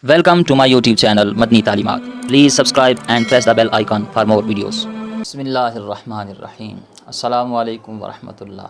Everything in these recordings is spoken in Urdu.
Welcome to my YouTube channel Madni Talimat. Please subscribe and press the bell icon for more videos. Bismillahirrahmanirrahim. Assalamu alaikum wa rahmatullah.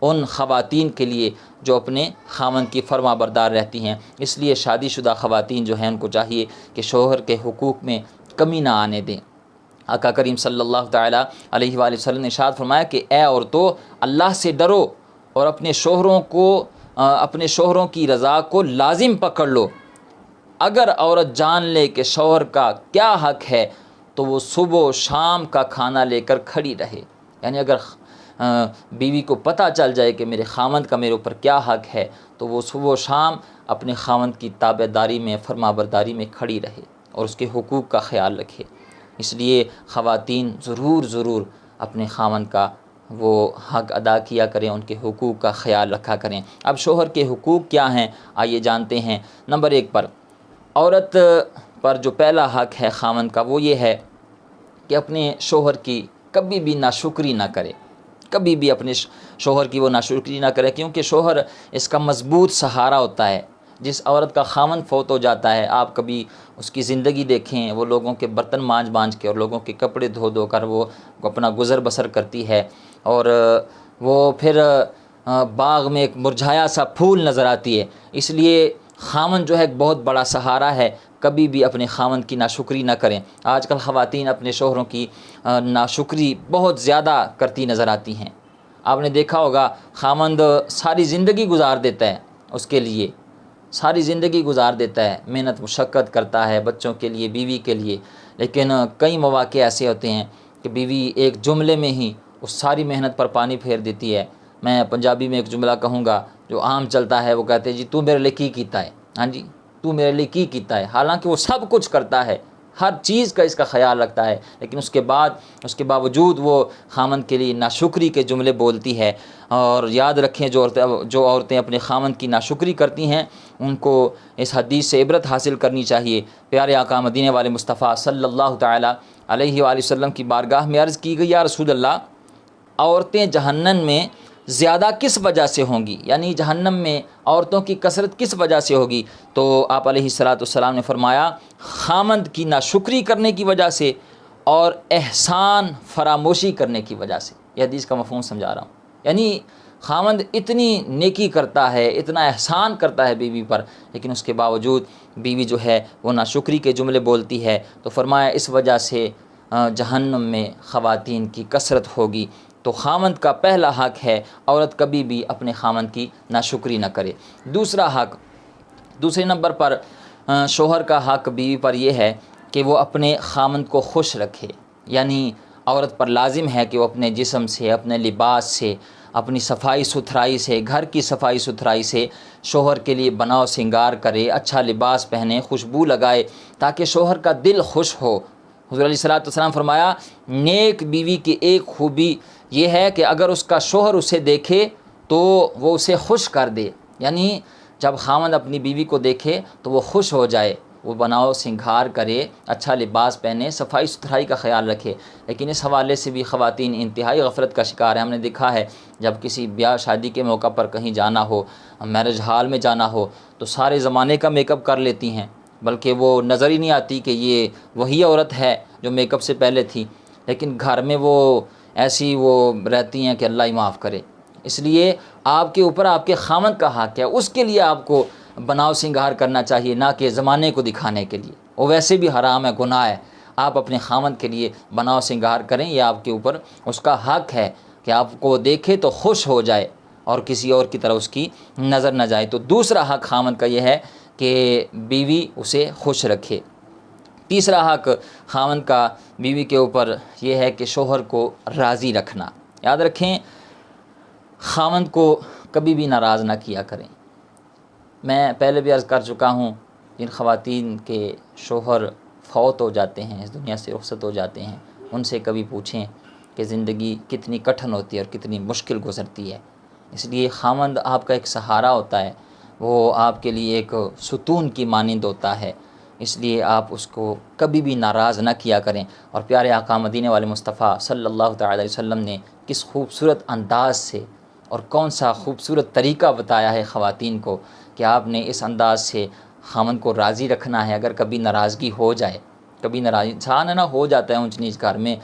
ان خواتین کے لیے جو اپنے خاوند کی فرما بردار رہتی ہیں۔ اس لیے شادی شدہ خواتین جو ہیں ان کو چاہیے کہ شوہر کے حقوق میں کمی نہ آنے دیں۔ آقا کریم صلی اللہ تعالیٰ علیہ وآلہ وسلم نے ارشاد فرمایا کہ اے عورتوں، اللہ سے ڈرو اور اپنے شوہروں کی رضا کو لازم پکڑ لو۔ اگر عورت جان لے کہ شوہر کا کیا حق ہے تو وہ صبح و شام کا کھانا لے کر کھڑی رہے۔ یعنی اگر بیوی کو پتہ چل جائے کہ میرے خاوند کا میرے اوپر کیا حق ہے تو وہ صبح و شام اپنے خاوند کی تابع داری میں، فرما برداری میں کھڑی رہے اور اس کے حقوق کا خیال رکھے۔ اس لیے خواتین ضرور اپنے خاوند کا وہ حق ادا کیا کریں، ان کے حقوق کا خیال رکھا کریں۔ اب شوہر کے حقوق کیا ہیں آئیے جانتے ہیں۔ نمبر 1 پر عورت پر جو پہلا حق ہے خاوند کا وہ یہ ہے کہ اپنے شوہر کی کبھی بھی ناشکری نہ کرے، کبھی بھی اپنے شوہر کی وہ ناشکری نہ کرے، کیونکہ شوہر اس کا مضبوط سہارا ہوتا ہے۔ جس عورت کا خاوند فوت ہو جاتا ہے، آپ کبھی اس کی زندگی دیکھیں، وہ لوگوں کے برتن مانج کے اور لوگوں کے کپڑے دھو کر وہ اپنا گزر بسر کرتی ہے، اور وہ پھر باغ میں ایک مرجھایا سا پھول نظر آتی ہے۔ اس لیے خاوند جو ہے ایک بہت بڑا سہارا ہے، کبھی بھی اپنے خاوند کی ناشکری نہ کریں۔ آج کل خواتین اپنے شوہروں کی ناشکری بہت زیادہ کرتی نظر آتی ہیں۔ آپ نے دیکھا ہوگا خاوند ساری زندگی گزار دیتا ہے اس کے لیے، ساری زندگی گزار دیتا ہے، محنت مشقت کرتا ہے بچوں کے لیے، بیوی کے لیے، لیکن کئی مواقع ایسے ہوتے ہیں کہ بیوی ایک جملے میں ہی اس ساری محنت پر پانی پھیر دیتی ہے۔ میں پنجابی میں ایک جملہ کہوں گا جو عام چلتا ہے، وہ کہتے ہیں جی تو میرے لیے کی کیتا ہے، ہاں جی تو میرے لیے کی کیتا ہے، حالانکہ وہ سب کچھ کرتا ہے، ہر چیز کا اس کا خیال رکھتا ہے، لیکن اس کے باوجود وہ خاوند کے لیے ناشکری کے جملے بولتی ہے۔ اور یاد رکھیں جو عورتیں اپنے خاوند کی ناشکری کرتی ہیں ان کو اس حدیث سے عبرت حاصل کرنی چاہیے۔ پیارے آقا مدینے والے مصطفیٰ صلی اللہ تعالیٰ علیہ وآلہ وسلم کی بارگاہ میں عرض کی گئی، یا رسول اللہ، عورتیں جہنم میں زیادہ کس وجہ سے ہوں گی، یعنی جہنم میں عورتوں کی کثرت کس وجہ سے ہوگی؟ تو آپ علیہ السلام نے فرمایا خاوند کی ناشکری کرنے کی وجہ سے اور احسان فراموشی کرنے کی وجہ سے۔ یہ حدیث کا مفہوم سمجھا رہا ہوں، یعنی خاوند اتنی نیکی کرتا ہے، اتنا احسان کرتا ہے بیوی پر، لیکن اس کے باوجود بیوی جو ہے وہ ناشکری کے جملے بولتی ہے، تو فرمایا اس وجہ سے جہنم میں خواتین کی کثرت ہوگی۔ تو خاوند کا پہلا حق ہے عورت کبھی بھی اپنے خاوند کی ناشکری نہ کرے۔ دوسرے نمبر پر شوہر کا حق بیوی پر یہ ہے کہ وہ اپنے خاوند کو خوش رکھے، یعنی عورت پر لازم ہے کہ وہ اپنے جسم سے، اپنے لباس سے، اپنی صفائی ستھرائی سے، گھر کی صفائی ستھرائی سے شوہر کے لیے بناؤ سنگار کرے، اچھا لباس پہنے، خوشبو لگائے، تاکہ شوہر کا دل خوش ہو۔ حضور علیہ السلام فرمایا نیک بیوی کی ایک خوبی یہ ہے کہ اگر اس کا شوہر اسے دیکھے تو وہ اسے خوش کر دے، یعنی جب خاوند اپنی بیوی کو دیکھے تو وہ خوش ہو جائے، وہ بناؤ سنگھار کرے، اچھا لباس پہنے، صفائی ستھرائی کا خیال رکھے۔ لیکن اس حوالے سے بھی خواتین انتہائی غفلت کا شکار ہیں۔ ہم نے دیکھا ہے جب کسی بیاہ شادی کے موقع پر کہیں جانا ہو، میرج ہال میں جانا ہو، تو سارے زمانے کا میک اپ کر لیتی ہیں، بلکہ وہ نظر ہی نہیں آتی کہ یہ وہی عورت ہے جو میک اپ سے پہلے تھی، لیکن گھر میں وہ ایسی وہ رہتی ہیں کہ اللہ ہی معاف کرے۔ اس لیے آپ کے اوپر آپ کے خاوند کا حق ہے، اس کے لیے آپ کو بناؤ سنگھار کرنا چاہیے، نہ کہ زمانے کو دکھانے کے لیے، وہ ویسے بھی حرام ہے، گناہ ہے۔ آپ اپنے خاوند کے لیے بناؤ سنگھار کریں، یہ آپ کے اوپر اس کا حق ہے کہ آپ کو دیکھے تو خوش ہو جائے اور کسی اور کی طرف اس کی نظر نہ جائے۔ تو دوسرا حق خاوند کا یہ ہے کہ بیوی اسے خوش رکھے۔ تیسرا حق خاوند کا بیوی کے اوپر یہ ہے کہ شوہر کو راضی رکھنا۔ یاد رکھیں خاوند کو کبھی بھی ناراض نہ کیا کریں۔ میں پہلے بھی عرض کر چکا ہوں، جن خواتین کے شوہر فوت ہو جاتے ہیں، اس دنیا سے رخصت ہو جاتے ہیں، ان سے کبھی پوچھیں کہ زندگی کتنی کٹھن ہوتی ہے اور کتنی مشکل گزرتی ہے۔ اس لیے خاوند آپ کا ایک سہارا ہوتا ہے، وہ آپ کے لیے ایک ستون کی مانند ہوتا ہے، اس لیے آپ اس کو کبھی بھی ناراض نہ کیا کریں۔ اور پیارے آقا مدینے والے مصطفیٰ صلی اللہ تعالیٰ علیہ وسلم نے کس خوبصورت انداز سے اور کون سا خوبصورت طریقہ بتایا ہے خواتین کو کہ آپ نے اس انداز سے خاوند کو راضی رکھنا ہے۔ اگر کبھی ناراضگی ہو جائے کبھی ناراضی انسان ہے نا ہو جاتا ہے اونچ نیچ گھر میں،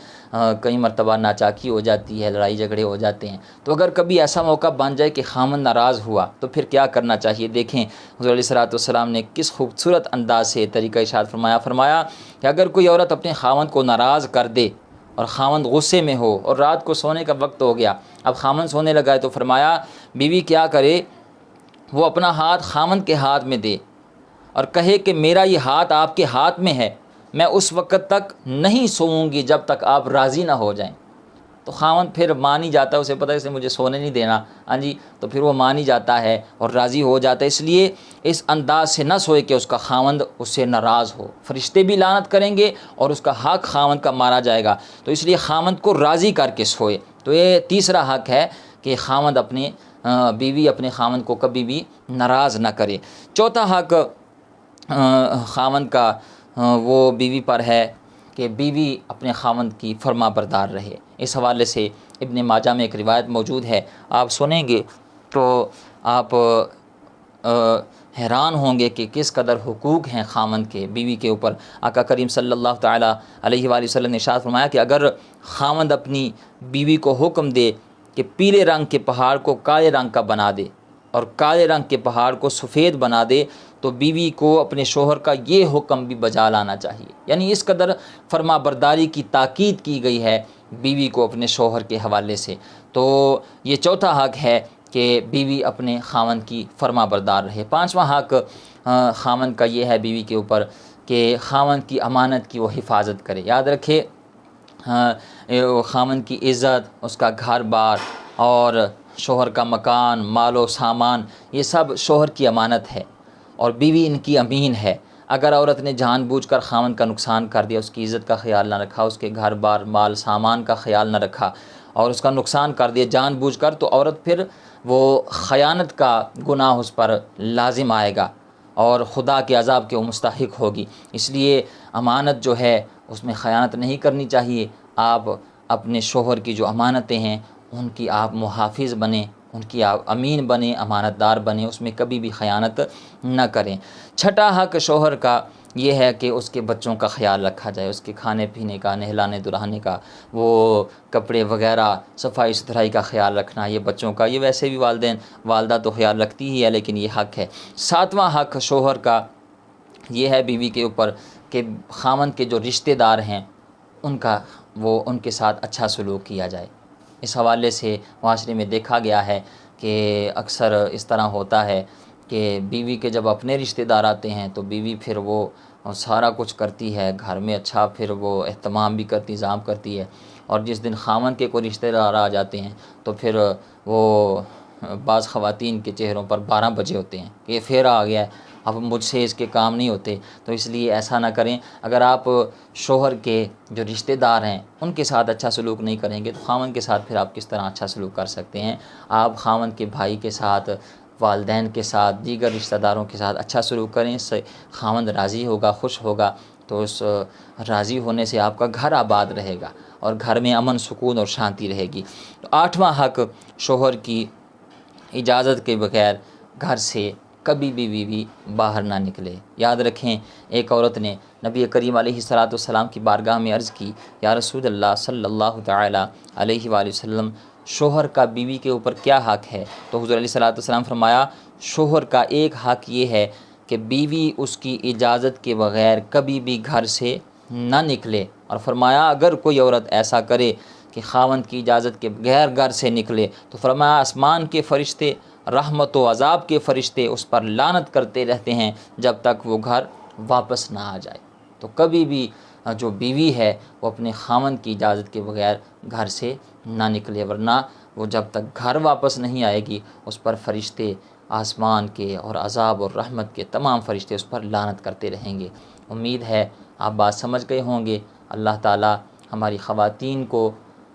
کئی مرتبہ ناچاکی ہو جاتی ہے، لڑائی جھگڑے ہو جاتے ہیں، تو اگر کبھی ایسا موقع بن جائے کہ خامن ناراض ہوا تو پھر کیا کرنا چاہیے؟ دیکھیں حضور علیہ الصلوۃ والسلام نے کس خوبصورت انداز سے طریقہ ارشاد فرمایا کہ اگر کوئی عورت اپنے خامن کو ناراض کر دے اور خامن غصے میں ہو اور رات کو سونے کا وقت ہو گیا، اب خامن سونے لگا ہے، تو فرمایا بیوی کیا کرے؟ وہ اپنا ہاتھ خامن کے ہاتھ میں دے اور کہے کہ میرا یہ ہاتھ آپ کے ہاتھ میں ہے، میں اس وقت تک نہیں سوؤں گی جب تک آپ راضی نہ ہو جائیں۔ تو خاوند پھر مان ہی جاتا ہے، اسے پتہ ہے اسے مجھے سونے نہیں دینا، ہاں جی، تو پھر وہ مان ہی جاتا ہے اور راضی ہو جاتا ہے۔ اس لیے اس انداز سے نہ سوئے کہ اس کا خاوند اس سے ناراض ہو، فرشتے بھی لعنت کریں گے اور اس کا حق خاوند کا مارا جائے گا، تو اس لیے خاوند کو راضی کر کے سوئے۔ تو یہ تیسرا حق ہے کہ خاوند اپنے بیوی اپنے خاوند کو کبھی بھی ناراض نہ کرے۔ چوتھا حق خاوند کا وہ بیوی پر ہے کہ بیوی اپنے خاوند کی فرما بردار رہے۔ اس حوالے سے ابن ماجہ میں ایک روایت موجود ہے، آپ سنیں گے تو آپ حیران ہوں گے کہ کس قدر حقوق ہیں خاوند کے بیوی کے اوپر۔ آقا کریم صلی اللہ تعالیٰ علیہ وآلہ وسلم نے ارشاد فرمایا کہ اگر خاوند اپنی بیوی کو حکم دے کہ پیلے رنگ کے پہاڑ کو کالے رنگ کا بنا دے اور کالے رنگ کے پہاڑ کو سفید بنا دے، تو بیوی کو اپنے شوہر کا یہ حکم بھی بجا لانا چاہیے۔ یعنی اس قدر فرما برداری کی تاکید کی گئی ہے بیوی کو اپنے شوہر کے حوالے سے۔ تو یہ چوتھا حق ہے کہ بیوی اپنے خاوند کی فرما بردار رہے۔ پانچواں حق خاوند کا یہ ہے بیوی کے اوپر کہ خاوند کی امانت کی وہ حفاظت کرے۔ یاد رکھے خاوند کی عزت، اس کا گھر بار اور شوہر کا مکان، مال و سامان، یہ سب شوہر کی امانت ہے اور بیوی ان کی امین ہے۔ اگر عورت نے جان بوجھ کر خاوند کا نقصان کر دیا، اس کی عزت کا خیال نہ رکھا، اس کے گھر بار مال سامان کا خیال نہ رکھا اور اس کا نقصان کر دیا جان بوجھ کر، تو عورت پھر وہ خیانت کا گناہ اس پر لازم آئے گا اور خدا کے عذاب کے وہ مستحق ہوگی۔ اس لیے امانت جو ہے اس میں خیانت نہیں کرنی چاہیے۔ آپ اپنے شوہر کی جو امانتیں ہیں ان کی آپ محافظ بنیں، ان کی آپ امین بنیں، امانت دار بنیں، اس میں کبھی بھی خیانت نہ کریں۔ چھٹا حق شوہر کا یہ ہے کہ اس کے بچوں کا خیال رکھا جائے، اس کے کھانے پینے کا، نہلانے دلہانے کا، وہ کپڑے وغیرہ، صفائی ستھرائی کا خیال رکھنا، یہ بچوں کا، یہ ویسے بھی والدہ تو خیال رکھتی ہی ہے، لیکن یہ حق ہے۔ ساتواں حق شوہر کا یہ ہے بیوی کے اوپر کہ خاوند کے جو رشتہ دار ہیں ان کے ساتھ اچھا سلوک کیا جائے۔ اس حوالے سے معاشرے میں دیکھا گیا ہے کہ اکثر اس طرح ہوتا ہے کہ بیوی کے جب اپنے رشتہ دار آتے ہیں تو بیوی پھر وہ سارا کچھ کرتی ہے گھر میں، اچھا پھر وہ اہتمام بھی کرتی، انتظام کرتی ہے، اور جس دن خاوند کے کوئی رشتہ دار آ جاتے ہیں تو پھر وہ بعض خواتین کے چہروں پر 12 بجے ہوتے ہیں کہ یہ پھر آ گیا ہے، اب مجھ سے اس کے کام نہیں ہوتے۔ تو اس لیے ایسا نہ کریں۔ اگر آپ شوہر کے جو رشتہ دار ہیں ان کے ساتھ اچھا سلوک نہیں کریں گے تو خاوند کے ساتھ پھر آپ کس طرح اچھا سلوک کر سکتے ہیں؟ آپ خاوند کے بھائی کے ساتھ، والدین کے ساتھ، دیگر رشتہ داروں کے ساتھ اچھا سلوک کریں، اس سے خاوند راضی ہوگا، خوش ہوگا، تو اس راضی ہونے سے آپ کا گھر آباد رہے گا اور گھر میں امن سکون اور شانتی رہے گی۔ تو 8واں حق شوہر کی اجازت کے بغیر گھر سے کبھی بھی بیوی باہر نہ نکلے۔ یاد رکھیں ایک عورت نے نبی کریم علیہ الصلوۃ والسلام کی بارگاہ میں عرض کی، یا رسول اللہ صلی اللہ تعالیٰ علیہ وآلہ وسلم، شوہر کا بیوی کے اوپر کیا حق ہے؟ تو حضور علیہ الصلوۃ والسلام فرمایا، شوہر کا ایک حق یہ ہے کہ بیوی اس کی اجازت کے بغیر کبھی بھی گھر سے نہ نکلے، اور فرمایا اگر کوئی عورت ایسا کرے کہ خاوند کی اجازت کے بغیر گھر سے نکلے تو فرمایا آسمان کے فرشتے، رحمت و عذاب کے فرشتے اس پر لعنت کرتے رہتے ہیں جب تک وہ گھر واپس نہ آ جائے۔ تو کبھی بھی جو بیوی ہے وہ اپنے خاوند کی اجازت کے بغیر گھر سے نہ نکلے، ورنہ وہ جب تک گھر واپس نہیں آئے گی اس پر فرشتے آسمان کے اور عذاب اور رحمت کے تمام فرشتے اس پر لعنت کرتے رہیں گے۔ امید ہے آپ بات سمجھ گئے ہوں گے۔ اللہ تعالی ہماری خواتین کو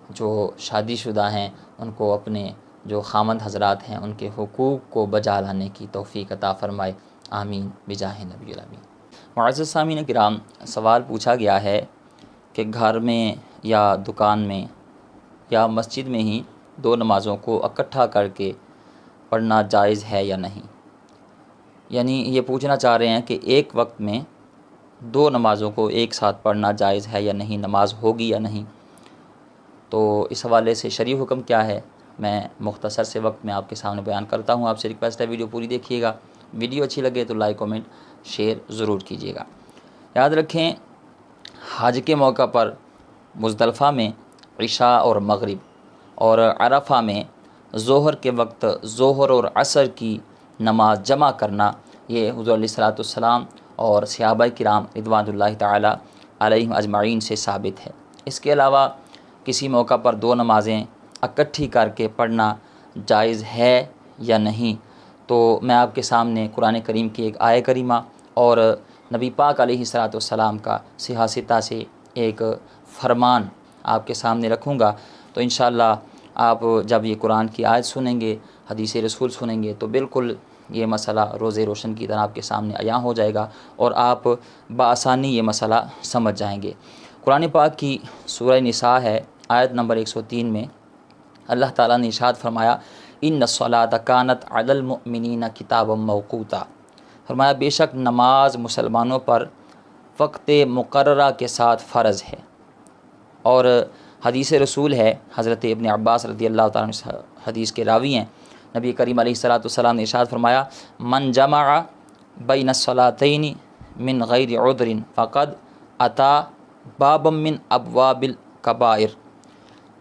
جو شادی شدہ ہیں ان کو اپنے جو خاوند حضرات ہیں ان کے حقوق کو بجا لانے کی توفیق عطا فرمائے، آمین بجاہ نبی الامین۔ معزز سامعین کرام، سوال پوچھا گیا ہے کہ گھر میں یا دکان میں یا مسجد میں ہی 2 نمازوں کو اکٹھا کر کے پڑھنا جائز ہے یا نہیں؟ یعنی یہ پوچھنا چاہ رہے ہیں کہ ایک وقت میں دو نمازوں کو ایک ساتھ پڑھنا جائز ہے یا نہیں، نماز ہوگی یا نہیں؟ تو اس حوالے سے شرعی حکم کیا ہے میں مختصر سے وقت میں آپ کے سامنے بیان کرتا ہوں۔ آپ سے ریکویسٹ ہے ویڈیو پوری دیکھیے گا، ویڈیو اچھی لگے تو لائک کمنٹ شیئر ضرور کیجیے گا۔ یاد رکھیں حج کے موقع پر مزدلفہ میں عشاء اور مغرب اور عرفہ میں ظہر کے وقت ظہر اور عصر کی نماز جمع کرنا یہ حضور علیہ الصلوۃ والسلام اور صحابہ کرام رضوان اللہ تعالی علیہم اجمعین سے ثابت ہے۔ اس کے علاوہ کسی موقع پر دو نمازیں اکٹھی کر کے پڑھنا جائز ہے یا نہیں، تو میں آپ کے سامنے قرآن کریم کی ایک آیت کریمہ اور نبی پاک علیہ الصلوۃ والسلام کا صحاح سے ایک فرمان آپ کے سامنے رکھوں گا۔ تو انشاءاللہ آپ جب یہ قرآن کی آیت سنیں گے، حدیث رسول سنیں گے، تو بالکل یہ مسئلہ روز روشن کی طرح آپ کے سامنے عیاں ہو جائے گا اور آپ بآسانی یہ مسئلہ سمجھ جائیں گے۔ قرآن پاک کی سورہ نساء ہے، آیت نمبر 103 میں اللہ تعالیٰ نے ارشاد فرمایا ان الصلاۃ کانت علی المؤمنین کتابا موقوتا، فرمایا بے شک نماز مسلمانوں پر وقت مقررہ کے ساتھ فرض ہے۔ اور حدیث رسول ہے، حضرت ابن عباس رضی اللہ تعالیٰ عنہ حدیث کے راوی ہیں، نبی کریم علیہ الصلوۃ والسلام نے ارشاد فرمایا من جمع بین الصلاتین من غیر عذر فقد اتی بابا من ابواب الکبائر۔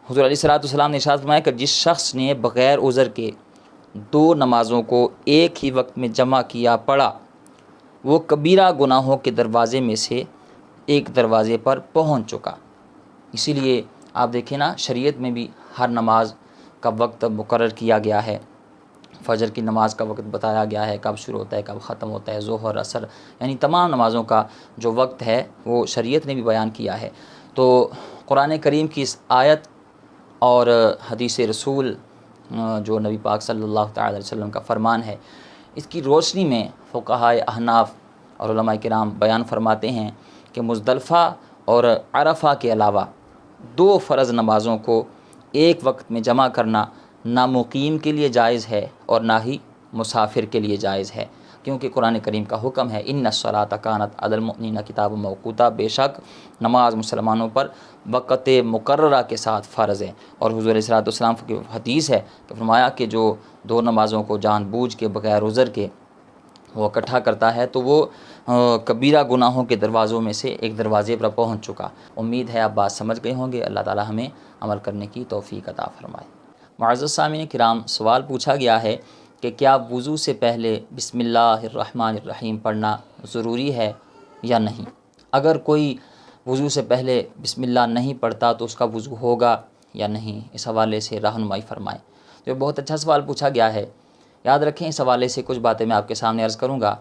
حضور علیہ الصلوۃ والسلام نے ارشاد فرمایا کہ جس شخص نے بغیر عذر کے دو نمازوں کو ایک ہی وقت میں جمع کیا پڑھا، وہ کبیرہ گناہوں کے دروازے میں سے ایک دروازے پر پہنچ چکا۔ اسی لیے آپ دیکھیں نا، شریعت میں بھی ہر نماز کا وقت مقرر کیا گیا ہے، فجر کی نماز کا وقت بتایا گیا ہے، کب شروع ہوتا ہے کب ختم ہوتا ہے، ظہر عصر یعنی تمام نمازوں کا جو وقت ہے وہ شریعت نے بھی بیان کیا ہے۔ تو قرآن کریم کی اس آیت اور حدیث رسول جو نبی پاک صلی اللہ تعالی علیہ وسلم کا فرمان ہے، اس کی روشنی میں فقہاء احناف اور علماء کرام بیان فرماتے ہیں کہ مزدلفہ اور عرفہ کے علاوہ دو فرض نمازوں کو ایک وقت میں جمع کرنا نہ مقیم کے لیے جائز ہے اور نہ ہی مسافر کے لیے جائز ہے، کیونکہ قرآن کریم کا حکم ہے ان الصلاۃ کانت علی المؤمنین کتابا موقوتا، بے شک نماز مسلمانوں پر وقت مقررہ کے ساتھ فرض ہے۔ اور حضور علیہ الصلوۃ والسلام کی حدیث ہے کہ فرمایا کہ جو دو نمازوں کو جان بوجھ کے بغیر عذر کے وہ اکٹھا کرتا ہے تو وہ کبیرہ گناہوں کے دروازوں میں سے ایک دروازے پر پہنچ چکا۔ امید ہے آپ بات سمجھ گئے ہوں گے۔ اللہ تعالی ہمیں عمل کرنے کی توفیق عطا فرمائے۔ معزز سامعین کرام، سوال پوچھا گیا ہے کہ کیا وضو سے پہلے بسم اللہ الرحمن الرحیم پڑھنا ضروری ہے یا نہیں؟ اگر کوئی وضو سے پہلے بسم اللہ نہیں پڑھتا تو اس کا وضو ہوگا یا نہیں، اس حوالے سے رہنمائی فرمائیں۔ تو بہت اچھا سوال پوچھا گیا ہے۔ یاد رکھیں اس حوالے سے کچھ باتیں میں آپ کے سامنے عرض کروں گا،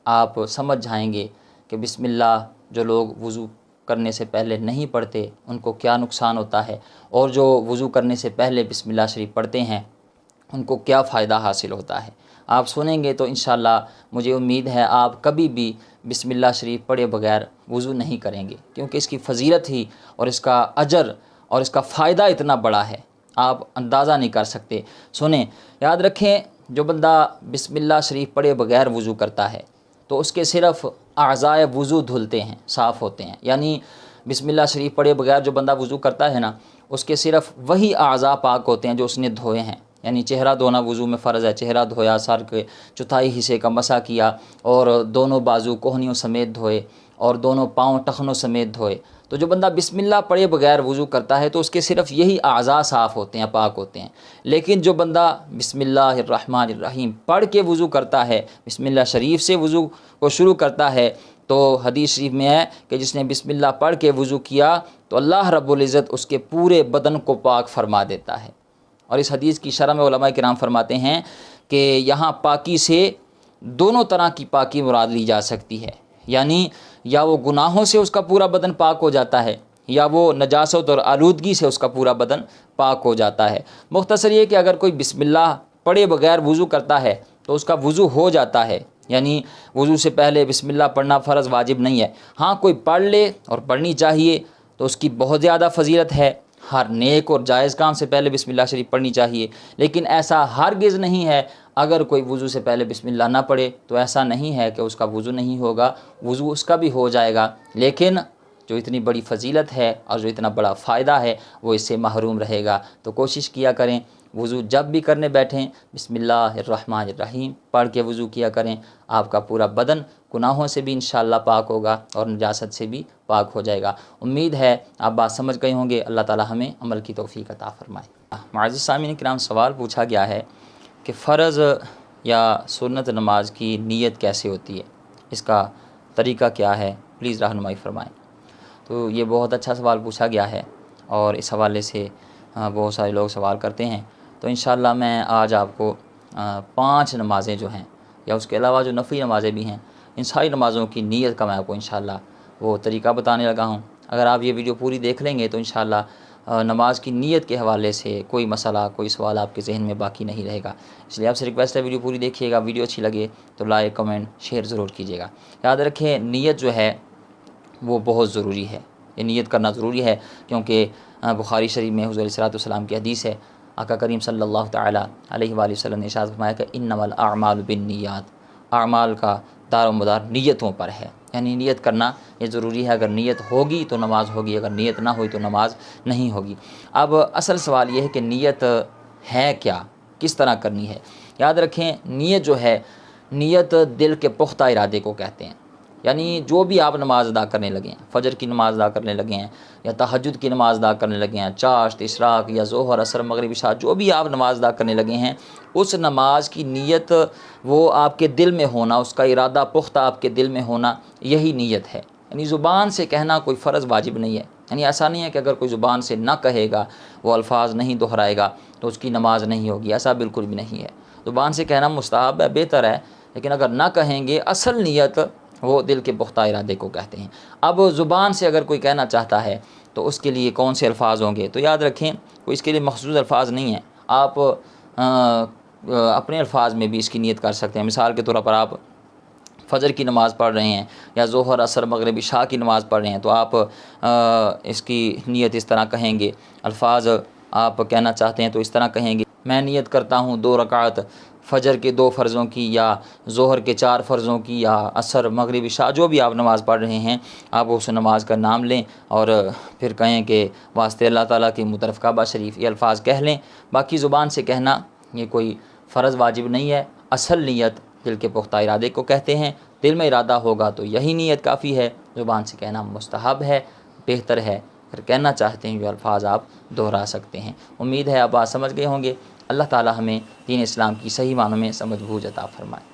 آپ سمجھ جائیں گے کہ بسم اللہ جو لوگ وضو کرنے سے پہلے نہیں پڑھتے ان کو کیا نقصان ہوتا ہے، اور جو وضو کرنے سے پہلے بسم اللہ شریف پڑھتے ہیں ان کو کیا فائدہ حاصل ہوتا ہے۔ آپ سنیں گے تو انشاءاللہ مجھے امید ہے آپ کبھی بھی بسم اللہ شریف پڑھے بغیر وضو نہیں کریں گے، کیونکہ اس کی فضیلت ہی اور اس کا اجر اور اس کا فائدہ اتنا بڑا ہے، آپ اندازہ نہیں کر سکتے۔ سنیں، یاد رکھیں جو بندہ بسم اللہ شریف پڑھے بغیر وضو کرتا ہے تو اس کے صرف اعضائے وضو دھلتے ہیں، صاف ہوتے ہیں۔ یعنی بسم اللہ شریف پڑھے بغیر جو بندہ وضو کرتا ہے نا، اس کے صرف وہی اعضاء پاک ہوتے ہیں جو اس نے دھوئے ہیں۔ یعنی چہرہ دھونا وضو میں فرض ہے، چہرہ دھویا، سر کے چوتھائی حصے کا مسح کیا، اور دونوں بازو کوہنیوں سمیت دھوئے، اور دونوں پاؤں ٹخنوں سمیت دھوئے۔ تو جو بندہ بسم اللہ پڑھے بغیر وضو کرتا ہے تو اس کے صرف یہی اعضاء صاف ہوتے ہیں، پاک ہوتے ہیں۔ لیکن جو بندہ بسم اللہ الرحمن الرحیم پڑھ کے وضو کرتا ہے، بسم اللہ شریف سے وضو کو شروع کرتا ہے، تو حدیث شریف میں ہے کہ جس نے بسم اللہ پڑھ کے وضو کیا تو اللہ رب العزت اس کے پورے بدن کو پاک فرما دیتا ہے۔ اور اس حدیث کی شرح میں علماء کرام فرماتے ہیں کہ یہاں پاکی سے دونوں طرح کی پاکی مراد لی جا سکتی ہے، یعنی یا وہ گناہوں سے اس کا پورا بدن پاک ہو جاتا ہے، یا وہ نجاست اور آلودگی سے اس کا پورا بدن پاک ہو جاتا ہے۔ مختصر یہ کہ اگر کوئی بسم اللہ پڑھے بغیر وضو کرتا ہے تو اس کا وضو ہو جاتا ہے، یعنی وضو سے پہلے بسم اللہ پڑھنا فرض واجب نہیں ہے۔ ہاں کوئی پڑھ لے اور پڑھنی چاہیے تو اس کی بہت زیادہ فضیلت ہے، ہر نیک اور جائز کام سے پہلے بسم اللہ شریف پڑھنی چاہیے، لیکن ایسا ہرگز نہیں ہے اگر کوئی وضو سے پہلے بسم اللہ نہ پڑھے تو ایسا نہیں ہے کہ اس کا وضو نہیں ہوگا، وضو اس کا بھی ہو جائے گا، لیکن جو اتنی بڑی فضیلت ہے اور جو اتنا بڑا فائدہ ہے وہ اس سے محروم رہے گا۔ تو کوشش کیا کریں وضو جب بھی کرنے بیٹھیں بسم اللہ الرحمن الرحیم پڑھ کے وضو کیا کریں، آپ کا پورا بدن گناہوں سے بھی انشاءاللہ پاک ہوگا اور نجاست سے بھی پاک ہو جائے گا۔ امید ہے آپ بات سمجھ گئے ہوں گے۔ اللہ تعالی ہمیں عمل کی توفیق عطا فرمائے۔ معزز سامعین کرام، سوال پوچھا گیا ہے کہ فرض یا سنت نماز کی نیت کیسے ہوتی ہے، اس کا طریقہ کیا ہے، پلیز رہنمائی فرمائیں۔ تو یہ بہت اچھا سوال پوچھا گیا ہے اور اس حوالے سے بہت سارے لوگ سوال کرتے ہیں۔ تو انشاءاللہ میں آج آپ کو 5 نمازیں جو ہیں یا اس کے علاوہ جو نفلی نمازیں بھی ہیں، ان ساری نمازوں کی نیت کا میں آپ کو انشاءاللہ وہ طریقہ بتانے لگا ہوں۔ اگر آپ یہ ویڈیو پوری دیکھ لیں گے تو انشاءاللہ نماز کی نیت کے حوالے سے کوئی مسئلہ، کوئی سوال آپ کے ذہن میں باقی نہیں رہے گا۔ اس لیے آپ سے ریکویسٹ ہے ویڈیو پوری دیکھیے گا، ویڈیو اچھی لگے تو لائک، کمنٹ، شیئر ضرور کیجیے گا۔ یاد رکھیں نیت جو ہے وہ بہت ضروری ہے، یہ نیت کرنا ضروری ہے، کیونکہ بخاری شریف میں حضور علیہ الصلوۃ والسلام کی حدیث ہے، آقا کریم صلی اللہ تعالیٰ علیہ وآلہ وسلم نے ارشاد فرمایا کہ انما الاعمال بالنیات، اعمال کا دار و مدار نیتوں پر ہے، یعنی نیت کرنا یہ ضروری ہے۔ اگر نیت ہوگی تو نماز ہوگی، اگر نیت نہ ہوئی تو نماز نہیں ہوگی۔ اب اصل سوال یہ ہے کہ نیت ہے کیا، کس طرح کرنی ہے۔ یاد رکھیں نیت جو ہے، نیت دل کے پختہ ارادے کو کہتے ہیں، یعنی جو بھی آپ نماز ادا کرنے لگے ہیں، فجر کی نماز ادا کرنے لگے ہیں یا تہجد کی نماز ادا کرنے لگے ہیں، چاشت، اشراق یا ظہر، عصر، مغرب، عشاء، جو بھی آپ نماز ادا کرنے لگے ہیں، اس نماز کی نیت وہ آپ کے دل میں ہونا، اس کا ارادہ پختہ آپ کے دل میں ہونا، یہی نیت ہے۔ یعنی زبان سے کہنا کوئی فرض واجب نہیں ہے، یعنی ایسا نہیں ہے کہ اگر کوئی زبان سے نہ کہے گا، وہ الفاظ نہیں دہرائے گا تو اس کی نماز نہیں ہوگی، ایسا بالکل بھی نہیں ہے۔ زبان سے کہنا مستحب ہے، بہتر ہے، لیکن اگر نہ کہیں گے، اصل نیت وہ دل کے پختہ ارادے کو کہتے ہیں۔ اب زبان سے اگر کوئی کہنا چاہتا ہے تو اس کے لیے کون سے الفاظ ہوں گے، تو یاد رکھیں کوئی اس کے لیے مخصوص الفاظ نہیں ہیں، آپ اپنے الفاظ میں بھی اس کی نیت کر سکتے ہیں۔ مثال کے طور پر آپ فجر کی نماز پڑھ رہے ہیں یا ظہر، عصر، مغرب، عشاء کی نماز پڑھ رہے ہیں تو آپ اس کی نیت اس طرح کہیں گے، الفاظ آپ کہنا چاہتے ہیں تو اس طرح کہیں گے، میں نیت کرتا ہوں 2 رکعت فجر کے 2 فرضوں کی، یا ظہر کے 4 فرضوں کی، یا عصر، مغرب، عشاء جو بھی آپ نماز پڑھ رہے ہیں، آپ اس نماز کا نام لیں اور پھر کہیں کہ واسطے اللہ تعالیٰ کی مطرف کعبہ شریف، یہ الفاظ کہہ لیں۔ باقی زبان سے کہنا یہ کوئی فرض واجب نہیں ہے، اصل نیت دل کے پختہ ارادے کو کہتے ہیں۔ دل میں ارادہ ہوگا تو یہی نیت کافی ہے، زبان سے کہنا مستحب ہے، بہتر ہے، اگر کہنا چاہتے ہیں یہ الفاظ آپ دہرا سکتے ہیں۔ امید ہے آپ بات سمجھ گئے ہوں گے۔ اللہ تعالی ہمیں دین اسلام کی صحیح معنوں میں سمجھ بوجھ عطا فرمائے۔